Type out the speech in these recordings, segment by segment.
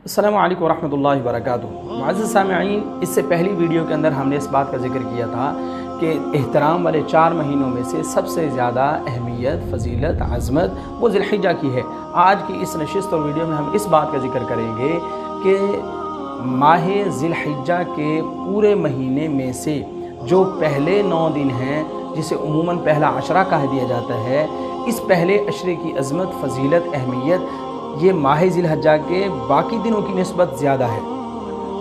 अस्सलामु अलैकुम वरहमतुल्लाहि वबरकातुहू। मुअज़्ज़िज़ सामिईन, इससे पहली वीडियो के अंदर हमने इस बात का जिक्र किया था कि एहतराम वाले 4 महीनों में से सबसे ज़्यादा अहमियत, फ़जीलत, अज़मत वो ज़िलहिज्जा की है। आज की इस नशिस्त और वीडियो में हम इस बात का जिक्र करेंगे कि माह ज़िलहिज्जा के पूरे महीने में से जो पहले 9 दिन हैं, जिसे उमूमन पहला अशरा कह दिया जाता है, इस पहले अशरे की अज़मत, फ़जीलत, अहमियत ये माह ज़िलहिज्जा के बाकी दिनों की निस्बत ज़्यादा है।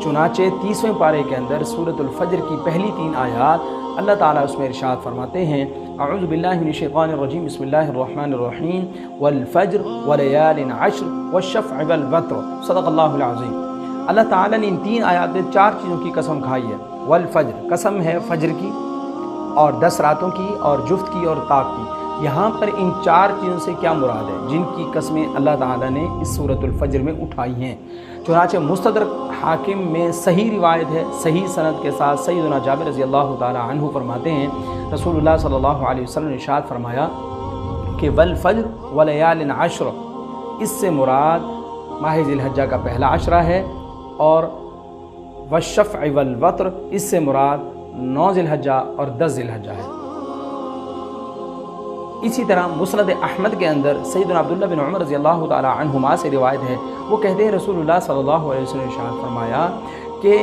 चुनाचे 30वें पारे के अंदर सूरतुल फज्र की पहली 3 आयात अल्लाह ताला उसमें इरशाद फरमाते हैं, अऊज़ु बिल्लाहि मिनश शैतानिर रजीम, बिस्मिल्लाहिर रहमानिर रहीम, वल फज्र वलयालिन अश्र वश्शफ़अ वल वत्र, सदक़ल्लाहुल अज़ीम। अल्लाह ताला ने इन 3 आयात में 4 चीज़ों की कसम खाई है। वल फज्र, कसम है फज्र की, और 10 रातों की, और जुफ्त की, और ताक की। यहाँ पर इन 4 चीज़ों से क्या मुराद है, जिनकी कस्में अल्लाह ताला ने इस सूरतुल फज्र में उठाई हैं। चुनांचे मुस्तदरक हाकिम में सही रिवायत है, सही सनद के साथ सय्यदना जाबिर रज़ी अल्लाह ताला अन्हु फरमाते हैं, रसूलुल्लाह सल्लल्लाहु अलैहि वसल्लम ने इरशाद फरमाया कि वल फज्र वलयालिन अश्र, इससे मुराद माह ज़िलहिज्जा का पहला अशरा है, और वश्शफ़अ वल वत्र, इससे मुराद 9 ज़िलहिज्जा और 10 ज़िलहिज्जा है। इसी तरह मुस्नद अहमद के अंदर सय्यदना अब्दुल्लाह बिन उमर रज़ी अल्लाह ताला अन्हुमा से रिवायत है, वो कहते हैं रसूलुल्लाह सल्लल्लाहु अलैहि वसल्लम ने इरशाद फरमाया कि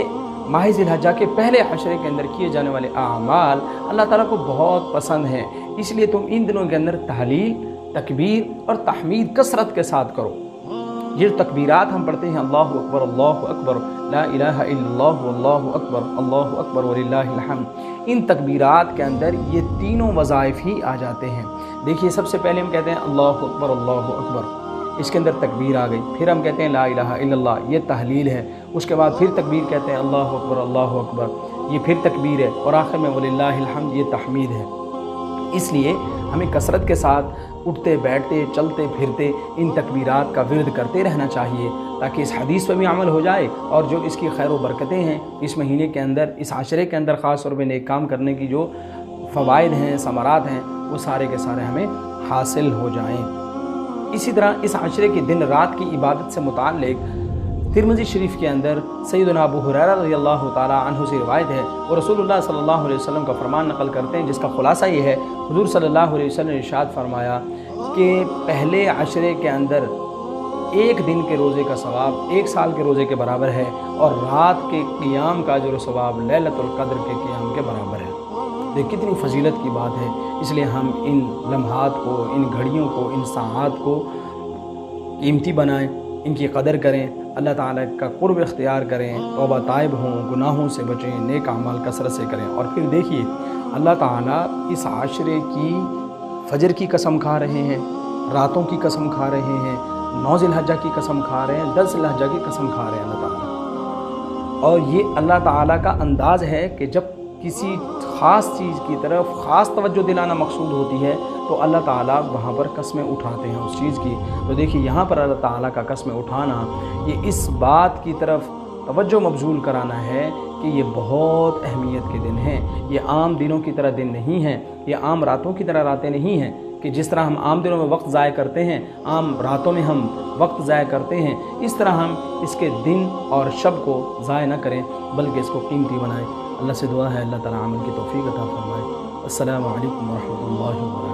माह ज़िलहिज्जा के पहले अशरे के अंदर किए जाने वाले आमाल अल्लाह ताला को बहुत पसंद हैं, इसलिए तुम इन दिनों के अंदर तहलील, तकबीर और तहमीद कसरत के साथ करो। ये तकबीरात हम पढ़ते हैं, अल्लाहु अकबर, ला इलाहा इल्लल्लाह, अल्लाहु अकबर वलिल्लाहिल हम्द। इन तकबीरात के अंदर ये तीनों वज़ाइफ ही आ जाते हैं। देखिए, सबसे पहले हम कहते हैं अल्लाहु अकबर, इसके अंदर तकबीर आ गई। फिर हम कहते हैं ला इलाहा इल्लल्लाह, ये तहलील है। उसके बाद फिर तकबीर कहते हैं अल्लाहु अकबर, ये फिर तकबीर है। और आखिर में वलिल्लाहिल हम्द, ये तहमीद है। इसलिए हमें कसरत के साथ उठते बैठते चलते फिरते इन तकबीरात का विर्द करते रहना चाहिए, ताकि इस हदीस पर भी अमल हो जाए, और जो इसकी खैर व बरकतें हैं इस महीने के अंदर, इस आशरे के अंदर ख़ास तौर पर नेक काम करने की जो फ़वाइद हैं, समरात हैं, वो सारे के सारे हमें हासिल हो जाएँ। इसी तरह इस आशरे की दिन रात की इबादत से मुताल्लिक़ तिरमिज़ी शरीफ के अंदर सय्यदना अबू हुरैरा रज़ियल्लाहु ताला अन्हु से रिवायत है, और रसूलुल्लाह सल्लल्लाहु अलैहि वसल्लम का फरमान नकल करते हैं, जिसका खुलासा ये है, हुज़ूर सल्लल्लाहु अलैहि वसल्लम ने इरशाद फरमाया कि पहले अशरे के अंदर 1 दिन के रोज़े का सवाब 1 साल के रोज़े के बराबर है, और रात के क़ियाम का अजर व सवाब लैलतुल क़द्र के क़ियाम के बराबर है। ये कितनी फजीलत की बात है। इसलिए हम इन लम्हात को, इन घड़ियों को, इन साआत को कीमती बनाएं, इनकी कदर करें, अल्लाह ताला का क़ुर्ब इख्तियार करें, तौबा ताइब हों, गुनाहों से बचें, नेक अमाल कसरत से करें। और फिर देखिए, अल्लाह ताला इस आशरे की फजर की कसम खा रहे हैं, रातों की कसम खा रहे हैं, 9 ज़िलहिज्जा की कसम खा रहे हैं, 10 ज़िलहिज्जा की कसम खा रहे हैं अल्लाह ताला। और ये अल्लाह ताला का अंदाज़ है कि जब किसी ख़ास चीज़ की तरफ ख़ास तवज्जो दिलाना मकसूद होती है, तो अल्लाह ताला वहाँ पर कस्में उठाते हैं उस चीज़ की। तो देखिए, यहाँ पर अल्लाह ताला का कस्में उठाना, ये इस बात की तरफ तवज्जो मबजूल कराना है कि ये बहुत अहमियत के दिन हैं। ये आम दिनों की तरह दिन नहीं हैं, ये आम रातों की तरह रातें नहीं हैं कि जिस तरह हम आम दिनों में वक्त ज़ाय करते हैं, आम रातों में हम वक्त ज़ाय करते हैं, इस तरह हम इसके दिन और शब को ज़ाय न करें, बल्कि इसको कीमती बनाएं। अल्लाह से दुआ है अल्लाह ताला अमल की तौफीक अता फरमाए। अस्सलामु अलैकुम व रहमतुल्लाहि व बरकातुहू।